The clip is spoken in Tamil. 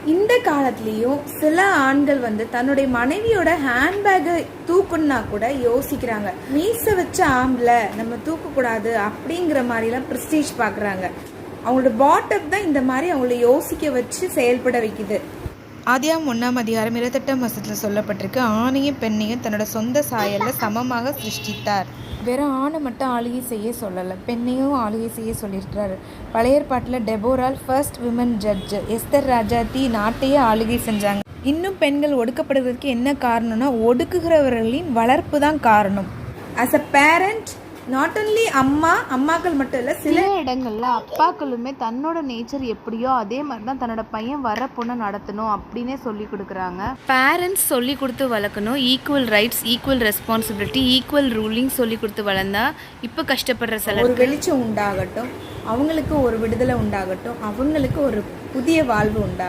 இந்த காலத்துலேயும் சில ஆண்கள் தன்னுடைய மனைவியோட ஹேண்ட்பேக்கை தூக்குன்னா கூட யோசிக்கிறாங்க. மீசை வச்ச ஆம்பளை நம்ம தூக்கக்கூடாது அப்படிங்கிற மாதிரிலாம் ப்ரெஸ்டீஜ் பார்க்குறாங்க. அவங்களோட பாட்டம் தான் இந்த மாதிரி அவங்கள யோசிக்க வச்சு செயல்பட வைக்குது. ஆதியாகமம் 1ஆம் அதிகாரம் 28ஆம் வசனத்தில் சொல்லப்பட்டிருக்கு, ஆணையும் பெண்ணையும் தன்னோட சொந்த சாயலில் சமமாக சிருஷ்டித்தார். வெறும் ஆணை மட்டும் ஆளுகை செய்ய சொல்லலை, பெண்ணையும் ஆளுகை செய்ய சொல்லியிருக்கிறாரு. பழைய ஏற்பாட்டில் டெபோரால் ஃபர்ஸ்ட் விமன் ஜட்ஜ், எஸ்தர் ராஜாத்தி நாட்டையே ஆளுகை செஞ்சாங்க. இன்னும் பெண்கள் ஒடுக்கப்படுவதற்கு என்ன காரணம்னா ஒடுக்குகிறவர்களின் வளர்ப்பு தான் காரணம். As a parent, not only அம்மாக்கள் மட்டும் இல்லை, சில இடங்களில் அப்பாக்களுமே தன்னோட நேச்சர் எப்படியோ அதே மாதிரி தான் தன்னோட பையன் வர பொண்ணை நடத்தணும் அப்படின்னே சொல்லி கொடுக்குறாங்க. பேரண்ட்ஸ் சொல்லி கொடுத்து வளர்க்கணும். Equal rights, equal responsibility, equal ruling சொல்லி கொடுத்து வளர்ந்தா இப்போ கஷ்டப்படுற சில ஒரு வெளிச்சம் உண்டாகட்டும், அவங்களுக்கு ஒரு விடுதலை உண்டாகட்டும், அவங்களுக்கு ஒரு புதிய வாழ்வு உண்டாகட்டும்.